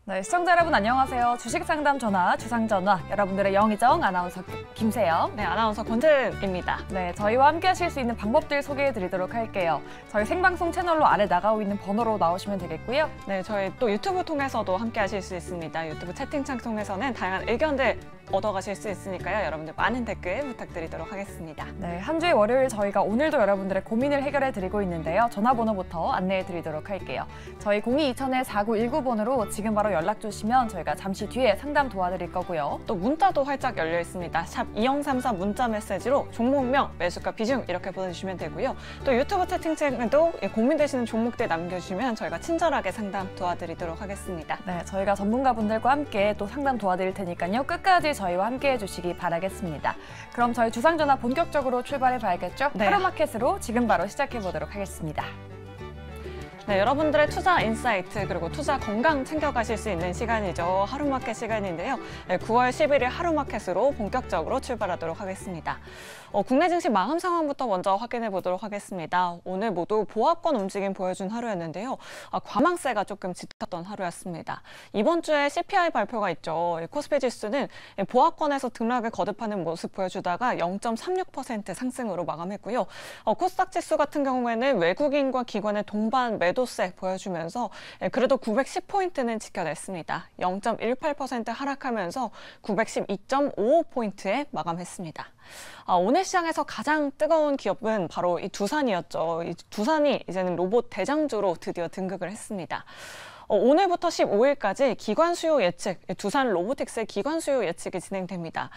네, 시청자 여러분 안녕하세요. 주식상담 전화, 주상전화, 여러분들의 영의정 아나운서 김세영. 네, 아나운서 권재은입니다. 네, 저희와 함께 하실 수 있는 방법들 소개해드리도록 할게요. 저희 생방송 채널로 아래 나가고 있는 번호로 나오시면 되겠고요. 네, 저희 또 유튜브 통해서도 함께 하실 수 있습니다. 유튜브 채팅창 통해서는 다양한 의견들 얻어가실 수 있으니까요. 여러분들 많은 댓글 부탁드리도록 하겠습니다. 네, 한 주의 월요일 저희가 오늘도 여러분들의 고민을 해결해드리고 있는데요. 전화번호부터 안내해드리도록 할게요. 저희 0220-4919번으로 지금 바로 연락 주시면 저희가 잠시 뒤에 상담 도와드릴 거고요. 또 문자도 활짝 열려 있습니다. 샵 2034 문자 메시지로 종목명, 매수가 비중 이렇게 보내주시면 되고요. 또 유튜브 채팅창에도 고민되시는 종목들 남겨주시면 저희가 친절하게 상담 도와드리도록 하겠습니다. 네, 저희가 전문가분들과 함께 또 상담 도와드릴 테니까요. 끝까지 저희와 함께 해주시기 바라겠습니다. 그럼 저희 주상전화 본격적으로 출발해 봐야겠죠? 네. 하루마켓으로 지금 바로 시작해 보도록 하겠습니다. 네, 여러분들의 투자 인사이트 그리고 투자 건강 챙겨가실 수 있는 시간이죠. 하루마켓 시간인데요. 네, 9월 11일 하루마켓으로 본격적으로 출발하도록 하겠습니다. 국내 증시 마감 상황부터 먼저 확인해 보도록 하겠습니다. 오늘 모두 보합권 움직임 보여준 하루였는데요. 과망세가 조금 짙었던 하루였습니다. 이번 주에 CPI 발표가 있죠. 코스피 지수는 보합권에서 등락을 거듭하는 모습 보여주다가 0.36% 상승으로 마감했고요. 코스닥 지수 같은 경우에는 외국인과 기관의 동반 매도세 보여주면서 그래도 910포인트는 지켜냈습니다. 0.18% 하락하면서 912.55포인트에 마감했습니다. 오늘 시장에서 가장 뜨거운 기업은 바로 이 두산이었죠. 이 두산이 이제는 로봇 대장주로 드디어 등극을 했습니다. 오늘부터 15일까지 기관 수요 예측, 두산 로보틱스의 기관 수요 예측이 진행됩니다.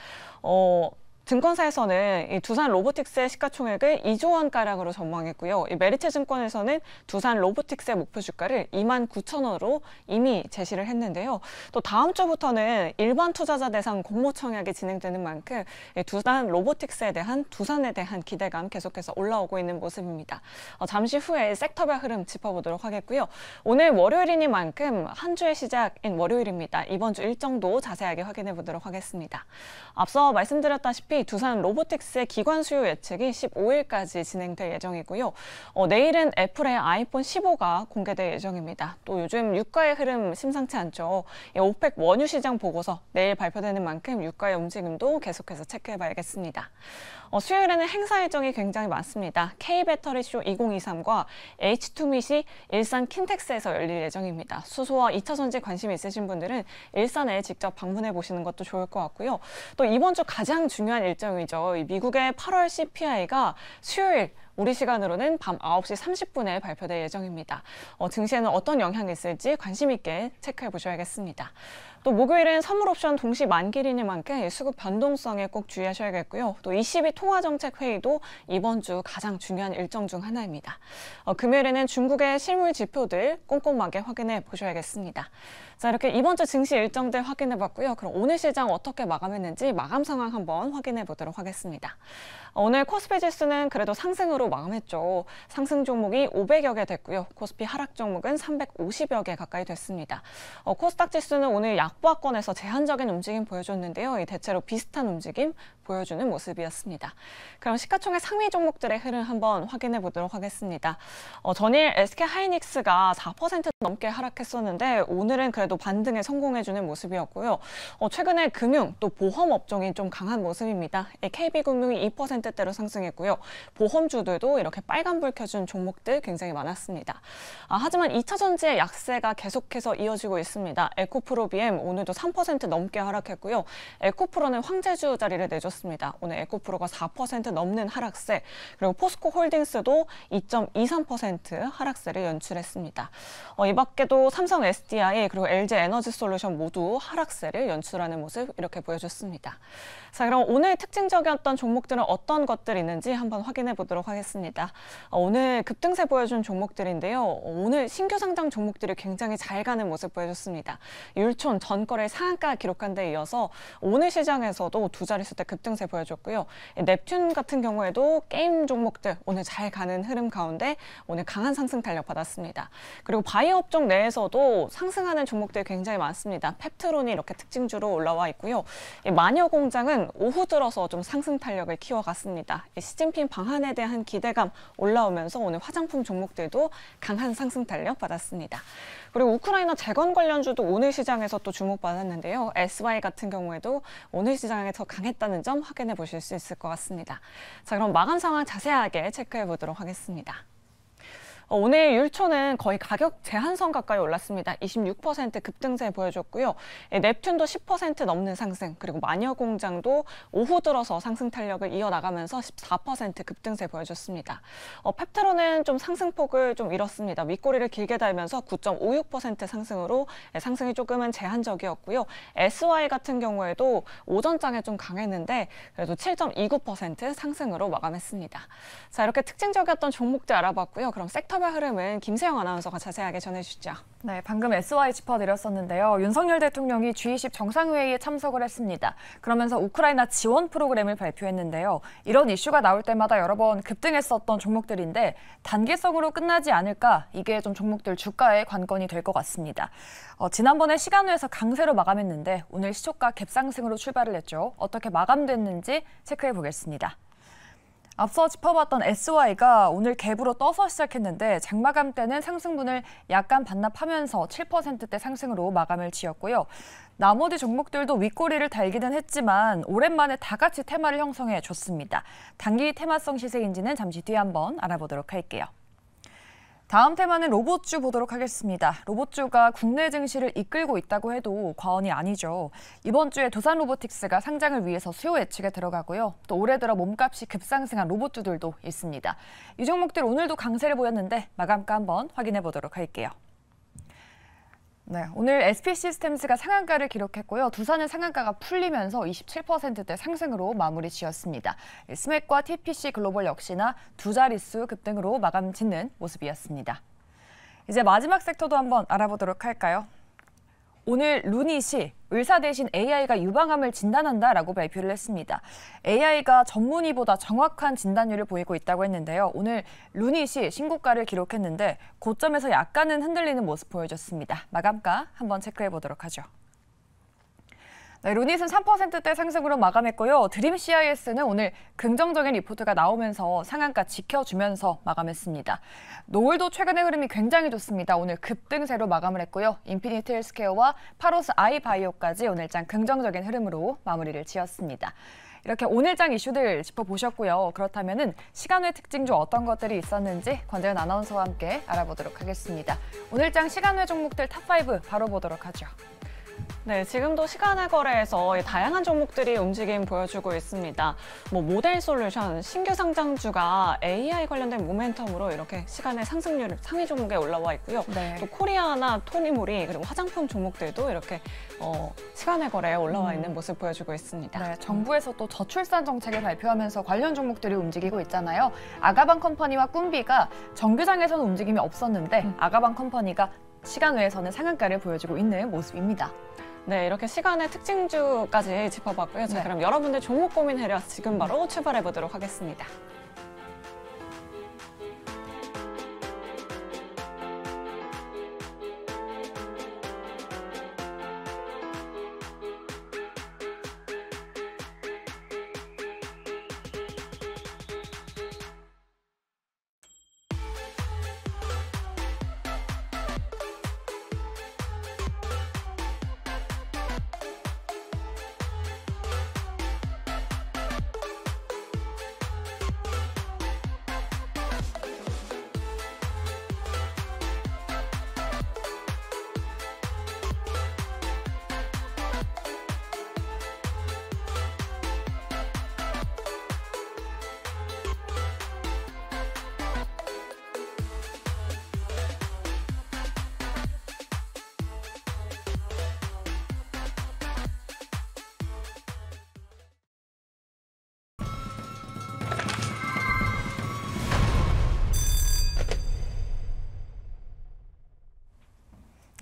증권사에서는 이 두산 로보틱스의 시가총액을 2조 원가량으로 전망했고요. 이 메리츠 증권에서는 두산 로보틱스의 목표 주가를 29,000원으로 이미 제시를 했는데요. 또 다음 주부터는 일반 투자자 대상 공모 청약이 진행되는 만큼 두산 로보틱스에 대한 두산에 대한 기대감 계속해서 올라오고 있는 모습입니다. 잠시 후에 섹터별 흐름 짚어보도록 하겠고요. 오늘 월요일이니만큼 한 주의 시작인 월요일입니다. 이번 주 일정도 자세하게 확인해 보도록 하겠습니다. 앞서 말씀드렸다시피 두산 로보틱스의 기관 수요 예측이 15일까지 진행될 예정이고요. 내일은 애플의 아이폰 15가 공개될 예정입니다. 또 요즘 유가의 흐름 심상치 않죠. 오펙 원유 시장 보고서 내일 발표되는 만큼 유가의 움직임도 계속해서 체크해봐야겠습니다. 수요일에는 행사 일정이 굉장히 많습니다. K배터리쇼 2023과 H2밋이 일산 킨텍스에서 열릴 예정입니다. 수소와 2차전지 관심 있으신 분들은 일산에 직접 방문해 보시는 것도 좋을 것 같고요. 또 이번 주 가장 중요한 일정이죠. 미국의 8월 CPI가 수요일 우리 시간으로는 밤 9시 30분에 발표될 예정입니다. 증시에는 어떤 영향이 있을지 관심 있게 체크해 보셔야겠습니다. 또 목요일은 선물 옵션 동시 만기이니만큼 수급 변동성에 꼭 주의하셔야겠고요. 또 ECB 통화정책회의도 이번 주 가장 중요한 일정 중 하나입니다. 금요일에는 중국의 실물 지표들 꼼꼼하게 확인해 보셔야겠습니다. 자, 이렇게 이번 주 증시 일정들 확인해 봤고요. 그럼 오늘 시장 어떻게 마감했는지 마감 상황 한번 확인해 보도록 하겠습니다. 오늘 코스피 지수는 그래도 상승으로 마감했죠. 상승 종목이 500여 개 됐고요. 코스피 하락 종목은 350여 개 가까이 됐습니다. 코스닥 지수는 오늘 약보합권에서 제한적인 움직임 보여줬는데요. 대체로 비슷한 움직임 보여주는 모습이었습니다. 그럼 시가총액 상위 종목들의 흐름 한번 확인해 보도록 하겠습니다. 전일 SK하이닉스가 4% 넘게 하락했었는데 오늘은 그래도 반등에 성공해주는 모습이었고요. 최근에 금융 또 보험 업종이 좀 강한 모습입니다. KB금융이 2%대로 상승했고요. 보험주들도 이렇게 빨간불 켜준 종목들 굉장히 많았습니다. 하지만 2차전지의 약세가 계속해서 이어지고 있습니다. 에코프로 BM 오늘도 3% 넘게 하락했고요. 에코프로는 황제주 자리를 내줬습니다. 오늘 에코프로가 4% 넘는 하락세, 그리고 포스코홀딩스도 2.23% 하락세를 연출했습니다. 이 밖에도 삼성 SDI 그리고 LG에너지솔루션 모두 하락세를 연출하는 모습 이렇게 보여줬습니다. 자, 그럼 오늘 특징적이었던 종목들은 어떤 것들이 있는지 한번 확인해 보도록 하겠습니다. 오늘 급등세 보여준 종목들인데요. 오늘 신규 상장 종목들이 굉장히 잘 가는 모습 보여줬습니다. 율촌, 전거래 상한가 기록한 데 이어서 오늘 시장에서도 두 자릿수대 급등세 보여줬고요. 넵튠 같은 경우에도 게임 종목들 오늘 잘 가는 흐름 가운데 오늘 강한 상승 탄력 받았습니다. 그리고 바이오 업종 내에서도 상승하는 종목들이 굉장히 많습니다. 펩트론이 이렇게 특징주로 올라와 있고요. 마녀공장은 오후 들어서 좀 상승 탄력을 키워갔습니다. 시진핑 방한에 대한 기대감 올라오면서 오늘 화장품 종목들도 강한 상승 탄력 받았습니다. 그리고 우크라이나 재건 관련주도 오늘 시장에서 또 주목받았는데요. SY 같은 경우에도 오늘 시장에서 강했다는 점 확인해 보실 수 있을 것 같습니다. 자, 그럼 마감 상황 자세하게 체크해 보도록 하겠습니다. 오늘 율초는 거의 가격 제한선 가까이 올랐습니다. 26% 급등세 보여줬고요. 넵튠도 10% 넘는 상승, 그리고 마녀공장도 오후 들어서 상승 탄력을 이어나가면서 14% 급등세 보여줬습니다. 펩트론은 좀 상승폭을 좀 잃었습니다. 윗꼬리를 길게 달면서 9.56% 상승으로 상승이 조금은 제한적이었고요. SY 같은 경우에도 오전장에 좀 강했는데 그래도 7.29% 상승으로 마감했습니다. 자, 이렇게 특징적이었던 종목들 알아봤고요. 그럼 섹터 흐름은 김세영 아나운서가 자세하게 전해주시죠. 네, 방금 SY 짚어드렸었는데요. 윤석열 대통령이 G20 정상회의에 참석을 했습니다. 그러면서 우크라이나 지원 프로그램을 발표했는데요. 이런 이슈가 나올 때마다 여러 번 급등했었던 종목들인데 단기성으로 끝나지 않을까, 이게 좀 종목들 주가의 관건이 될 것 같습니다. 지난번에 시간외에서 강세로 마감했는데 오늘 시초가 갭상승으로 출발을 했죠. 어떻게 마감됐는지 체크해 보겠습니다. 앞서 짚어봤던 SY가 오늘 갭으로 떠서 시작했는데 장마감 때는 상승분을 약간 반납하면서 7%대 상승으로 마감을 지었고요. 나머지 종목들도 윗꼬리를 달기는 했지만 오랜만에 다 같이 테마를 형성해 줬습니다. 단기 테마성 시세인지는 잠시 뒤에 한번 알아보도록 할게요. 다음 테마는 로봇주 보도록 하겠습니다. 로봇주가 국내 증시를 이끌고 있다고 해도 과언이 아니죠. 이번 주에 두산로보틱스가 상장을 위해서 수요 예측에 들어가고요. 또 올해 들어 몸값이 급상승한 로봇주들도 있습니다. 이 종목들 오늘도 강세를 보였는데 마감가 한번 확인해 보도록 할게요. 네, 오늘 SP시스템즈가 상한가를 기록했고요. 두산은 상한가가 풀리면서 27%대 상승으로 마무리 지었습니다. 스맥과 TPC 글로벌 역시나 두 자릿수 급등으로 마감 짓는 모습이었습니다. 이제 마지막 섹터도 한번 알아보도록 할까요? 오늘 루닛이 의사 대신 AI가 유방암을 진단한다라고 발표를 했습니다. AI가 전문의보다 정확한 진단율을 보이고 있다고 했는데요. 오늘 루닛이 신고가를 기록했는데 고점에서 약간은 흔들리는 모습 보여줬습니다. 마감가 한번 체크해 보도록 하죠. 네, 루닛은 3%대 상승으로 마감했고요. 드림 CIS는 오늘 긍정적인 리포트가 나오면서 상한가 지켜주면서 마감했습니다. 노을도 최근의 흐름이 굉장히 좋습니다. 오늘 급등세로 마감을 했고요. 인피니트 헬스케어와 파로스 아이바이오까지 오늘장 긍정적인 흐름으로 마무리를 지었습니다. 이렇게 오늘장 이슈들 짚어보셨고요. 그렇다면 시간외 특징주 어떤 것들이 있었는지 권재현 아나운서와 함께 알아보도록 하겠습니다. 오늘장 시간외 종목들 탑5 바로 보도록 하죠. 네, 지금도 시간외 거래에서 다양한 종목들이 움직임 보여주고 있습니다. 모델 솔루션, 신규 상장주가 AI 관련된 모멘텀으로 이렇게 시간의 상승률 상위 종목에 올라와 있고요. 네. 또 코리아나 토니모리 그리고 화장품 종목들도 이렇게 시간외 거래에 올라와 있는 모습 보여주고 있습니다. 네, 정부에서 또 저출산 정책을 발표하면서 관련 종목들이 움직이고 있잖아요. 아가방 컴퍼니와 꿈비가 정규장에서는 움직임이 없었는데 아가방 컴퍼니가 시간외에서는 상한가를 보여주고 있는 모습입니다. 네, 이렇게 시간의 특징주까지 짚어봤고요. 자, 그럼 여러분들 종목 고민 해려 지금 바로 출발해 보도록 하겠습니다.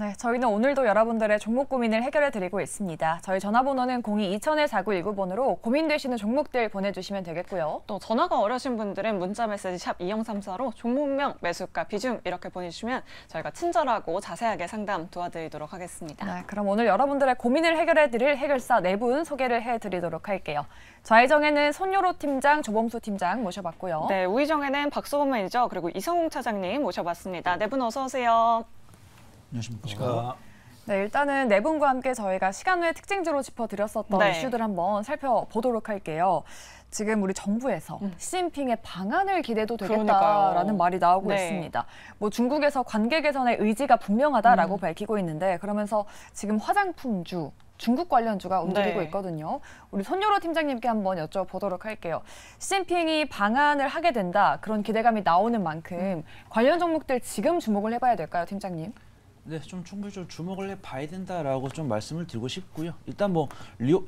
네, 저희는 오늘도 여러분들의 종목 고민을 해결해 드리고 있습니다. 저희 전화번호는 02-2000-4919번으로 고민되시는 종목들 보내주시면 되겠고요. 또 전화가 어려우신 분들은 문자 메시지 샵 2034로 종목명, 매수가, 비중 이렇게 보내주시면 저희가 친절하고 자세하게 상담 도와드리도록 하겠습니다. 네, 그럼 오늘 여러분들의 고민을 해결해 드릴 해결사 네 분 소개를 해드리도록 할게요. 좌의정에는 손요로 팀장, 조범수 팀장 모셔봤고요. 네, 우의정에는 박소범 매니저 그리고 이성웅 차장님 모셔봤습니다. 네 분 어서 오세요. 안녕하십니까. 네, 일단은 네 분과 함께 저희가 시간 외 특징주로 짚어드렸었던 네. 이슈들 한번 살펴보도록 할게요. 지금 우리 정부에서 시진핑의 방안을 기대도 되겠다라는 그러니까요. 말이 나오고 네. 있습니다. 뭐 중국에서 관계 개선의 의지가 분명하다라고 밝히고 있는데 그러면서 지금 화장품주, 중국 관련주가 움직이고 네. 있거든요. 우리 손요로 팀장님께 한번 여쭤보도록 할게요. 시진핑이 방안을 하게 된다 그런 기대감이 나오는 만큼 관련 종목들 지금 주목을 해봐야 될까요, 팀장님? 네, 좀 충분히 좀 주목을 해봐야 된다라고 좀 말씀을 드리고 싶고요. 일단 뭐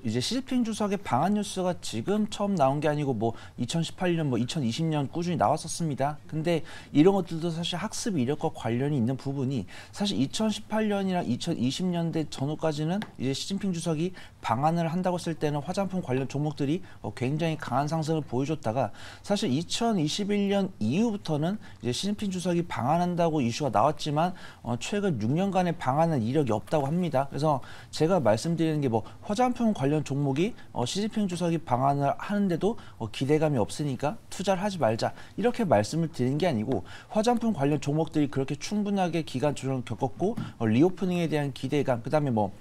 이제 시진핑 주석의 방한 뉴스가 지금 처음 나온 게 아니고 뭐 2018년, 뭐 2020년 꾸준히 나왔었습니다. 근데 이런 것들도 사실 학습 이력과 관련이 있는 부분이 사실 2018년이랑 2020년대 전후까지는 이제 시진핑 주석이 방한을 한다고 했을 때는 화장품 관련 종목들이 굉장히 강한 상승을 보여줬다가 사실 2021년 이후부터는 이제 시진핑 주석이 방한한다고 이슈가 나왔지만 최근 6년간의 방한은 이력이 없다고 합니다. 그래서 제가 말씀드리는 게 뭐 화장품 관련 종목이 시진핑 주석이 방한을 하는데도 기대감이 없으니까 투자를 하지 말자 이렇게 말씀을 드리는 게 아니고 화장품 관련 종목들이 그렇게 충분하게 기간 조정을 겪었고 리오프닝에 대한 기대감, 그다음에 뭐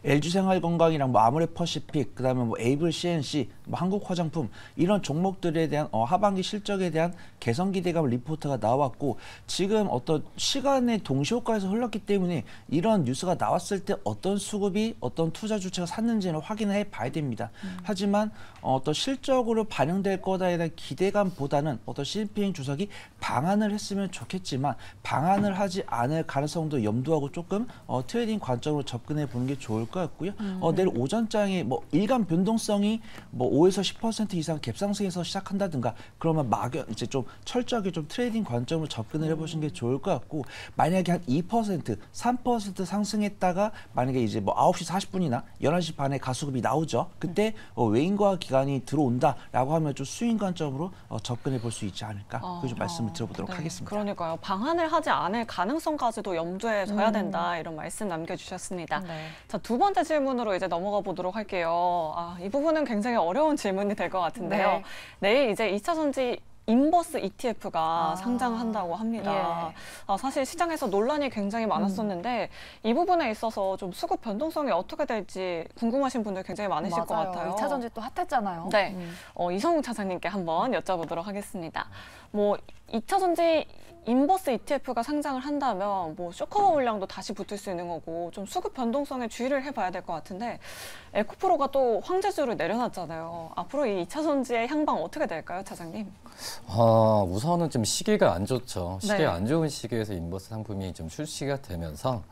LG생활건강이랑 뭐 아모레퍼시픽, 그다음에 뭐 에이블 CNC, 뭐 한국화장품 이런 종목들에 대한 하반기 실적에 대한 개선 기대감 리포트가 나왔고 지금 어떤 시간의 동시효과에서 흘렀기 때문에 이런 뉴스가 나왔을 때 어떤 수급이 어떤 투자 주체가 샀는지는 확인해 봐야 됩니다. 하지만 어떤 실적으로 반영될 거다에 대한 기대감보다는 어떤 시진핑 주석이 방한을 했으면 좋겠지만 방한을 하지 않을 가능성도 염두하고 조금 트레이딩 관점으로 접근해 보는 게 좋을 것 같고요. 내일 오전장에 뭐 일간 변동성이 뭐 5에서 10% 이상 갭상승에서 시작한다든가 그러면 막연 이제 좀 철저하게 좀 트레이딩 관점으로 접근을 해보시는 게 좋을 것 같고 만약에 한 2%, 3% 상승했다가 만약에 이제 뭐 9시 40분이나 11시 반에 가수급이 나오죠. 그때 외인과 기관이 들어온다라고 하면 좀 수익 관점으로 접근해 볼 수 있지 않을까. 그 좀 말씀을 드려보도록 네, 하겠습니다. 그러니까요. 방한을 하지 않을 가능성까지도 염두에 둬야 된다 이런 말씀 남겨주셨습니다. 네. 자, 두 번째 질문으로 이제 넘어가 보도록 할게요. 이 부분은 굉장히 어려운 질문이 될 것 같은데요. 네. 내일 이제 2차 전지 인버스 ETF가 상장한다고 합니다. 사실 시장에서 논란이 굉장히 많았었는데 이 부분에 있어서 좀 수급 변동성이 어떻게 될지 궁금하신 분들 굉장히 많으실 것 같아요. 2차 전지 또 핫했잖아요. 네, 이성우 차장님께 한번 여쭤보도록 하겠습니다. 뭐 2차 전지 인버스 ETF가 상장을 한다면 뭐 쇼커버 물량도 다시 붙을 수 있는 거고 좀 수급 변동성에 주의를 해봐야 될 것 같은데 에코프로가 또 황제주를 내려놨잖아요. 앞으로 이 2차 전지의 향방 어떻게 될까요, 차장님? 우선은 좀 시기가 안 좋죠. 시기가 네. 안 좋은 시기에서 인버스 상품이 좀 출시가 되면서,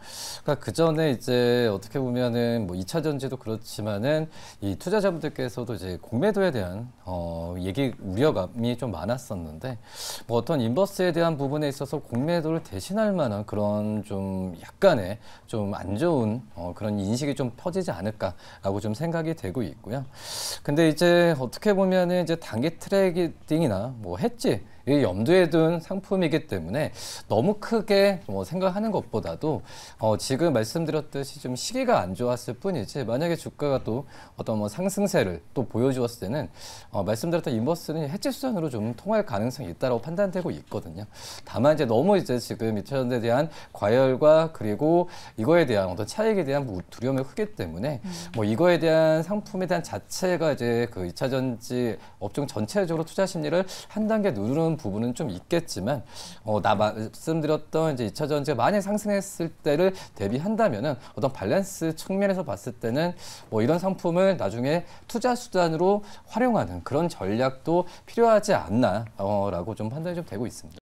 그러니까 그 전에 이제 어떻게 보면은 뭐 2차 전지도 그렇지만은 이 투자자분들께서도 이제 공매도에 대한 우려감이 좀 많았었는데, 뭐 어떤 인버스에 대한 부분에 있어서 공매도를 대신할 만한 그런 좀 약간의 좀 안 좋은 그런 인식이 좀 퍼지지 않을까라고 좀 생각이 되고 있고요. 근데 이제 어떻게 보면은 이제 단기 트레이딩이나 뭐 해지 이 염두에 둔 상품이기 때문에 너무 크게 뭐 생각하는 것보다도 지금 말씀드렸듯이 좀 시기가 안 좋았을 뿐이지 만약에 주가가 또 어떤 뭐 상승세를 또 보여주었을 때는 말씀드렸던 인버스는 해지 수준으로 좀 통할 가능성이 있다고 판단되고 있거든요. 다만 이제 너무 이제 지금 2차 전지에 대한 과열과 그리고 이거에 대한 어떤 차익에 대한 두려움이 크기 때문에 뭐 이거에 대한 상품에 대한 자체가 이제 그 2차 전지 업종 전체적으로 투자 심리를 한 단계 누르는 부분은 좀 있겠지만 나 말씀드렸던 이제 2차 전지가 많이 상승했을 때를 대비한다면은 어떤 밸런스 측면에서 봤을 때는 뭐 이런 상품을 나중에 투자 수단으로 활용하는 그런 전략도 필요하지 않나라고 좀 판단이 좀 되고 있습니다.